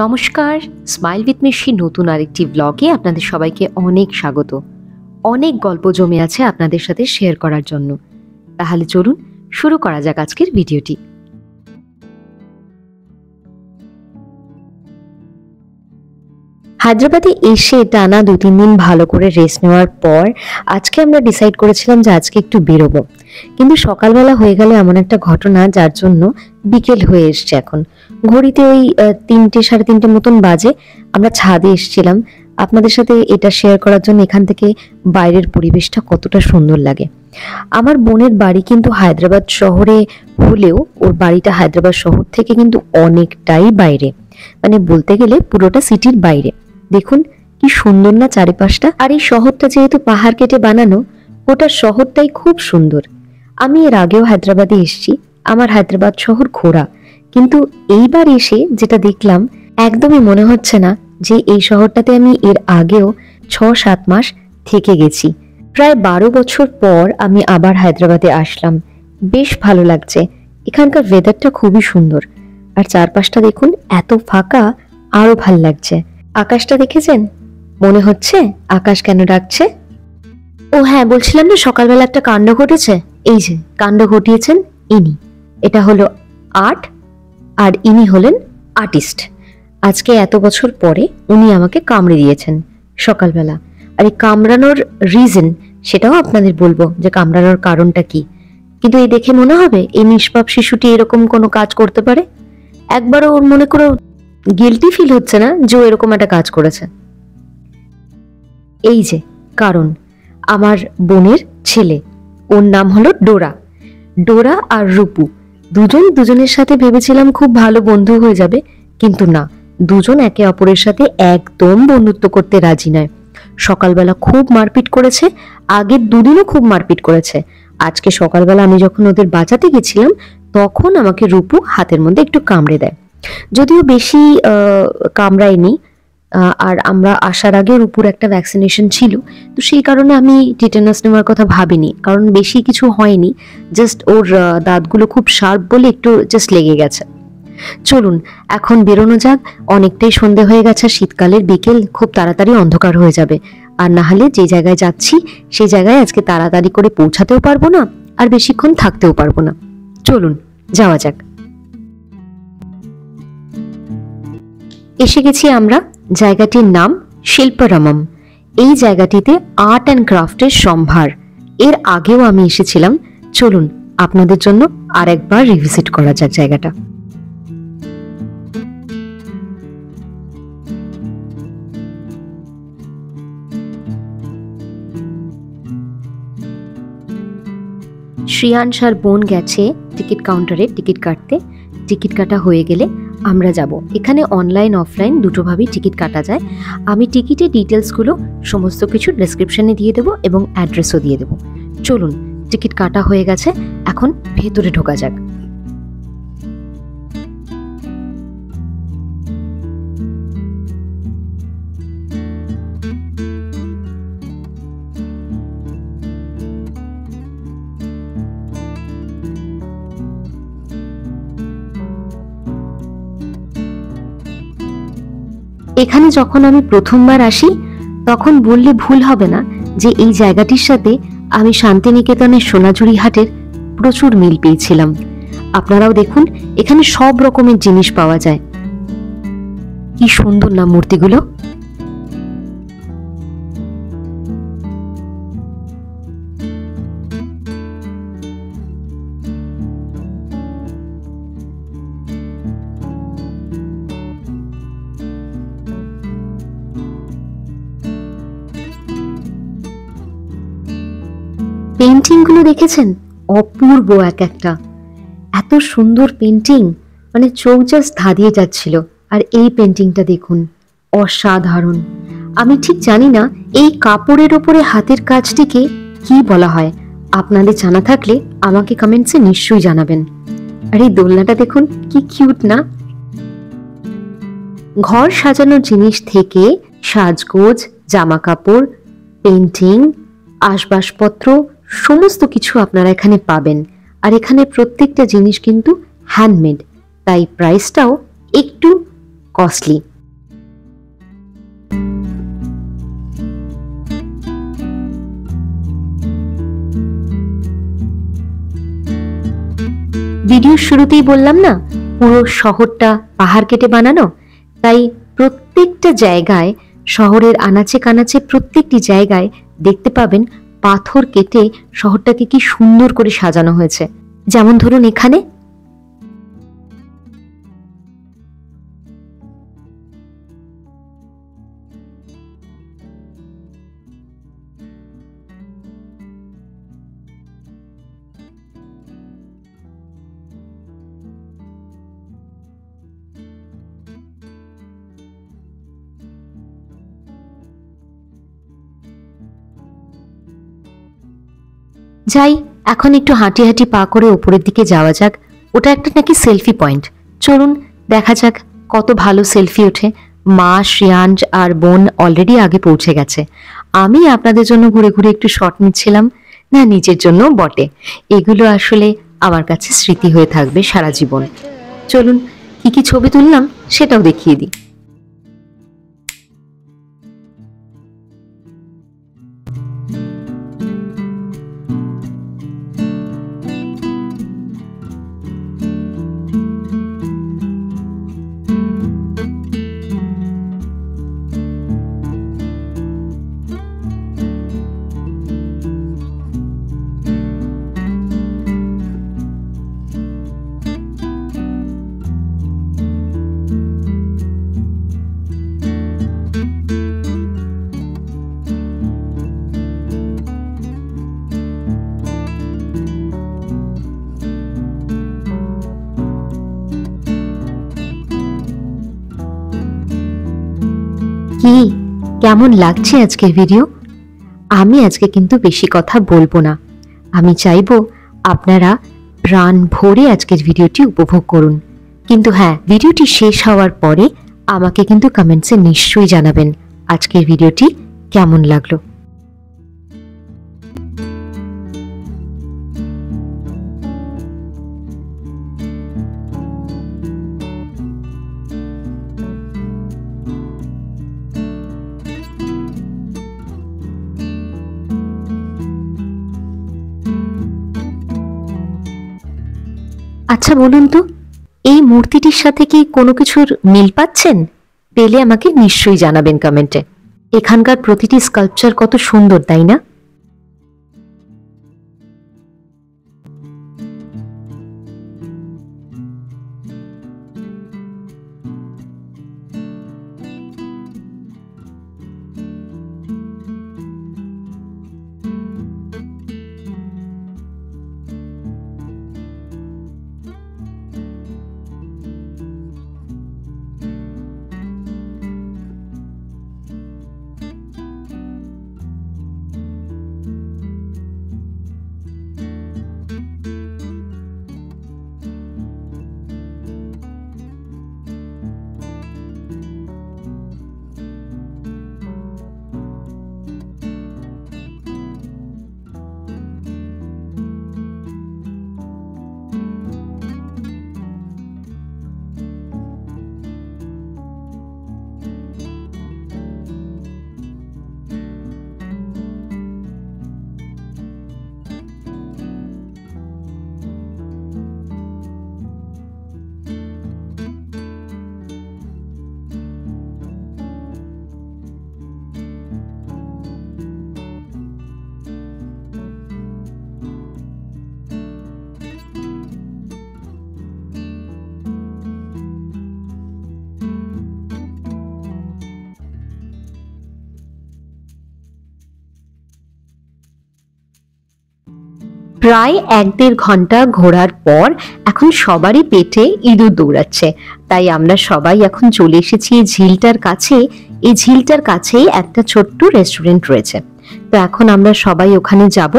নমস্কার, smile with মিশি নতুন আরেকটি ব্লগে আপনাদের সবাইকে অনেক স্বাগত। অনেক গল্প জমে আছে আপনাদের সাথে শেয়ার করার জন্য। তাহলে চলুন শুরু করা যাক আজকের ভিডিওটি। হায়দ্রাবাদে এসে টানা 2-3 দিন ভালো করে রেস্ট নেওয়ার পর আজকে আমরা ডিসাইড করেছিলাম যে আজকে একটু বেরোবো, কিন্তু সকালবেলা হয়ে গেল এমন একটা ঘটনা যার জন্য বিকেল হয়ে এসছে। এখন ঘড়িতে ওই 3-3:30 মতন বাজে। আমরা ছাদে এসেছিলাম আপনাদের সাথে এটা শেয়ার করার জন্য এখান থেকে বাইরের পরিবেশটা কতটা সুন্দর লাগে। আমার বোনের বাড়ি কিন্তু হায়দ্রাবাদ শহরে হলেও ওর বাড়িটা হায়দ্রাবাদ শহর থেকে কিন্তু অনেকটাই বাইরে, মানে বলতে গেলে পুরোটা সিটির বাইরে। দেখুন কি সুন্দর না চারিপাশটা। আর এই শহরটা যেহেতু পাহাড় কেটে বানানো, গোটা শহরটাই খুব সুন্দর। আমি এর আগেও হায়দ্রাবাদে এসেছি, আমার হায়দ্রাবাদ শহর ঘোরা, কিন্তু এইবার এসে যেটা দেখলাম একদমই মনে হচ্ছে না যে এই শহরটাতে আমি এর আগেও 6-7 মাস থেকে গেছি। প্রায় 12 বছর পর আমি আবার হায়দ্রাবাদে আসলাম। বেশ ভালো লাগছে, এখানকার ওয়েদারটা খুবই সুন্দর। আর চারপাশটা দেখুন এত ফাঁকা, আরো ভাল লাগছে। আকাশটা দেখেছেন? মনে হচ্ছে আকাশ কেন ডাকছে। ও হ্যাঁ, বলছিলাম না সকালবেলা একটা কাণ্ড ঘটেছে। এই যে কাণ্ড ঘটিয়েছেন ইনি। এটা হলো আর্ট, আর ইনি হলেন আর্টিস্ট। আজকে এত বছর পরে উনি আমাকে কামড়ে দিয়েছেন সকালবেলা। আর এই কামড়ানোর রিজন সেটাও আপনাদের বলবো যে কামড়ানোর কারণটা কি। কিন্তু এই দেখে মনে হবে এই নিষ্পাপ শিশুটি এরকম কোনো কাজ করতে পারে? একবারও ওর মনে করে গিল্টি ফিল হচ্ছে না যে ও এরকম একটা কাজ করেছে? এই যে কারণ, আমার বোনের ছেলে, ওর নাম হলো ডোরা। ডোরা আর রূপু দুজনের সাথে ভেবেছিলাম খুব ভালো বন্ধু হয়ে যাবে, কিন্তু না, দুজন একে অপরের সাথে একদম বন্ধুত্ব করতে রাজি নয়। সকালবেলা খুব মারপিট করেছে, আগের দুদিনও খুব মারপিট করেছে। আজকে সকালবেলা আমি যখন ওদের বাঁচাতে গেছিলাম তখন আমাকে রূপু হাতের মধ্যে একটু কামড়ে দেয়, যদিও বেশি কামড়ায়নি। আর আমরা আসার আগে রূপুর একটা ভ্যাকসিনেশন ছিল, তো সেই কারণে আমি টিটেনাস নেওয়ার কথা ভাবিনি, কারণ বেশি কিছু হয়নি, জাস্ট ওর দাঁতগুলো খুব শার্প বলে একটু জাস্ট লেগে গেছে। চলুন এখন বেরোনো যাক, অনেকটাই সন্ধে হয়ে গেছে। শীতকালের বিকেল খুব তাড়াতাড়ি অন্ধকার হয়ে যাবে, আর না হলে যে জায়গায় যাচ্ছি সেই জায়গায় আজকে তাড়াতাড়ি করে পৌঁছাতেও পারবো না, আর বেশিক্ষণ থাকতেও পারবো না। চলুন যাওয়া যাক। এসে গেছি আমরা। জায়গাটির নাম শিল্পারামম। এই জায়গাটিতে আর্ট অ্যান্ড ক্রাফটের সম্ভার। এর আগেও আমি এসেছিলাম। চলুন আপনাদের জন্য আরেকবার রিভিজিট করা যাক জায়গাটা। শ্রেয়াংশ আর বোন গেছে টিকিট কাউন্টারে টিকিট কাটতে। টিকিট কাটা হয়ে গেলে আমরা যাব। এখানে অনলাইন অফলাইন দুটোভাবেই টিকিট কাটা যায়। আমি টিকিটের ডিটেলসগুলো সমস্ত কিছু ডেসক্রিপশনে দিয়ে দেবো এবং অ্যাড্রেসও দিয়ে দেবো। চলুন, টিকিট কাটা হয়ে গেছে, এখন ভেতরে ঢোকা যাক। এখানে যখন আমি প্রথমবার আসি তখন বললে ভুল হবে না যে এই জায়গাটির সাথে আমি শান্তিনিকেতনের সোনাঝুরি হাটের প্রচুর মিল পেয়েছিলাম। আপনারাও দেখুন এখানে সব রকমের জিনিস পাওয়া যায়। কি সুন্দর না মূর্তিগুলো। পেন্টিং গুলো দেখেছেন? অপূর্ব এক একটা, এত সুন্দর পেন্টিং, মানে চোখ জাস্ট ধাঁধিয়ে যাচ্ছিল। আর এই পেন্টিংটা দেখুন, অসাধারণ। আমি ঠিক জানি না এই কাপড়ের ওপরে হাতের কাজটিকে কি বলা হয়। আপনাদের জানা থাকলে আমাকে কমেন্টসে নিশ্চয়ই জানাবেন। আর এই দোলনাটা দেখুন কি কিউট না। ঘর সাজানোর জিনিস থেকে সাজগোজ, জামা কাপড়, পেন্টিং, আসবাবপত্র সমস্ত কিছু আপনারা এখানে পাবেন। আর এখানে প্রত্যেকটা জিনিস কিন্তু হ্যান্ডমেড, তাই প্রাইসটাও একটু কস্টলি। ভিডিওর শুরুতেই বললাম না, পুরো শহরটা পাহাড় কেটে বানানো, তাই প্রত্যেকটা জায়গায়, শহরের আনাচে কানাচে প্রত্যেকটি জায়গায় দেখতে পাবেন পাথর কেটে শহরটাকে কি সুন্দর করে সাজানো হয়েছে। যেমন ধরুন এখানে যাই, এখন একটু হাঁটি হাঁটি পা করে উপরের দিকে যাওয়া যাক। ওটা একটা নাকি সেলফি পয়েন্ট, চলুন দেখা যাক কত ভালো সেলফি ওঠে। মা, শ্রেয়াঞ্জ আর বোন অলরেডি আগে পৌঁছে গেছে। আমি আপনাদের জন্য ঘুরে ঘুরে একটু শট নিচ্ছিলাম, না নিজের জন্য বটে। এগুলো আসলে আমার কাছে স্মৃতি হয়ে থাকবে সারা জীবন। চলুন কি কি ছবি তুললাম সেটাও দেখিয়ে দিই। কি কেমন লাগছে আজকের ভিডিও? আমি আজকে কিন্তু বেশি কথা বলবো না। আমি চাইবো আপনারা প্রাণ ভরে আজকের ভিডিওটি উপভোগ করুন। কিন্তু হ্যাঁ, ভিডিওটি শেষ হওয়ার পরে আমাকে কিন্তু কমেন্টসে নিশ্চয়ই জানাবেন আজকের ভিডিওটি কেমন লাগলো। আচ্ছা বলুন তো, এই মূর্তিটির সাথে কি কোনো কিছুর মিল পাচ্ছেন? পেলে আমাকে নিশ্চয়ই জানাবেন কমেন্টে। এখানকার প্রতিটি স্কাল্পচার কত সুন্দর, তাই না? প্রায় 1-1.5 ঘন্টা ঘোরার পর এখন সবারই পেটে ইঁদুর দৌড়াচ্ছে, তাই আমরা সবাই এখন চলে এসেছি এই ঝিলটার কাছে। এই ঝিলটার কাছেই একটা ছোট্ট রেস্টুরেন্ট রয়েছে, তো এখন আমরা সবাই ওখানে যাব,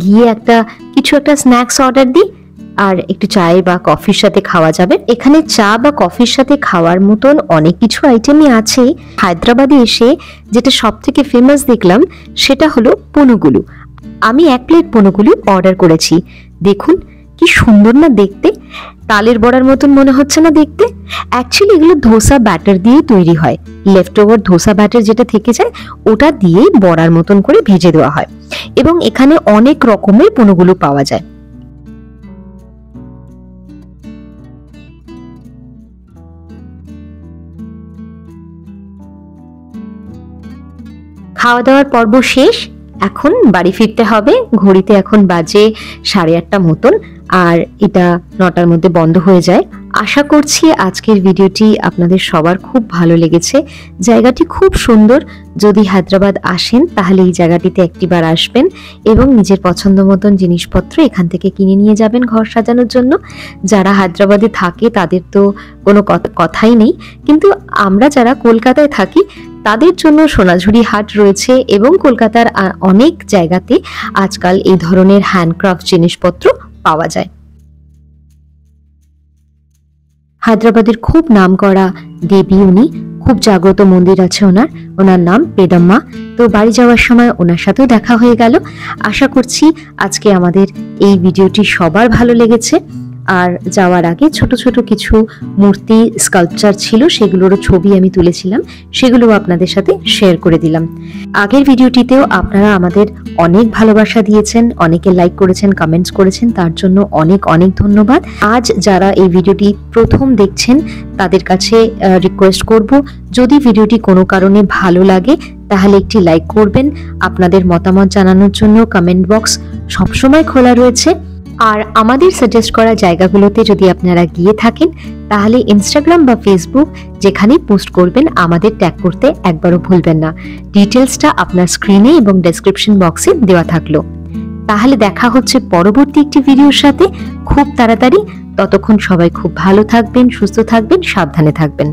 গিয়ে কিছু একটা স্ন্যাক্স অর্ডার দিই, আর একটু চায় বা কফির সাথে খাওয়া যাবে। এখানে চা বা কফির সাথে খাওয়ার মতন অনেক কিছু আইটেমই আছে। হায়দ্রাবাদে এসে যেটা সব থেকে ফেমাস দেখলাম সেটা হলো পুনুগুলু। আমি 1 প্লেট পুনুগুলু অর্ডার করেছি। দেখুন কি সুন্দর না দেখতে, তালের বড়ার মতন মনে হচ্ছে না দেখতে? অ্যাকচুয়ালি এগুলো ধোসা ব্যাটার দিয়ে তৈরি হয়। লেফট ওভার ধোসা ব্যাটার যেটা থেকে যায় ওটা দিয়ে বড়ার মতন করে ভেজে দেওয়া হয়, এবং এখানে অনেক রকমের পুনুগুলু পাওয়া যায়। খাওয়া দাওয়ার পর্ব শেষ, এখন বাড়ি ফিরতে হবে। ঘড়িতে এখন বাজে 8:30 মতন, আর এটা 9টার মধ্যে বন্ধ হয়ে যায়। আশা করছি আজকের ভিডিওটি আপনাদের সবার খুব ভালো লেগেছে। জায়গাটি খুব সুন্দর। যদি হায়দ্রাবাদ আসেন তাহলে এই জায়গাটিতে একটিবার আসবেন এবং নিজের পছন্দ মতন জিনিসপত্র এখান থেকে কিনে নিয়ে যাবেন ঘর সাজানোর জন্য। যারা হায়দ্রাবাদে থাকে তাদের তো কোনো কথাই নেই, কিন্তু আমরা যারা কলকাতায় থাকি তাদের জন্য সোনাঝুরি হাট রয়েছে এবং কলকাতার অনেক জায়গাতে আজকাল এই ধরনের হ্যান্ডক্রাফট জিনিসপত্র পাওয়া যায়। হায়দ্রাবাদের খুব নামকরা দেবী উনি, খুব জাগ্রত মন্দির আছে ওনার নাম পেদম্মা। তো বাড়ি যাওয়ার সময় ওনার সাথেও দেখা হয়ে গেল। আশা করছি আজকে আমাদের এই ভিডিওটি সবার ভালো লেগেছে। আর যাওয়ার আগে ছোট ছোট কিছু মূর্তি স্কাল্পচার ছিল, সেগুলোরও ছবি আমি তুলেছিলাম, সেগুলো আপনাদের সাথে শেয়ার করে দিলাম। আগের ভিডিওটিতেও আপনারা আমাদের অনেক ভালোবাসা দিয়েছেন, অনেকে লাইক করেছেন, কমেন্টস করেছেন, তার জন্য অনেক অনেক ধন্যবাদ। আজ যারা এই ভিডিওটি প্রথম দেখছেন তাদের কাছে রিকোয়েস্ট করব, যদি ভিডিওটি কোনো কারণে ভালো লাগে তাহলে একটি লাইক করবেন। আপনাদের মতামত জানানোর জন্য কমেন্ট বক্স সবসময় খোলা রয়েছে। আর আমাদের সাজেস্ট করা জায়গাগুলোতে যদি আপনারা গিয়ে থাকেন তাহলে ইনস্টাগ্রাম বা ফেসবুক যেখানে পোস্ট করবেন আমাদের ট্যাগ করতে একবারও ভুলবেন না। ডিটেলসটা আপনার স্ক্রিনে এবং ডেসক্রিপশন বক্সে দেওয়া থাকলো। তাহলে দেখা হচ্ছে পরবর্তী একটি ভিডিওর সাথে খুব তাড়াতাড়ি। ততক্ষণ সবাই খুব ভালো থাকবেন, সুস্থ থাকবেন, সাবধানে থাকবেন।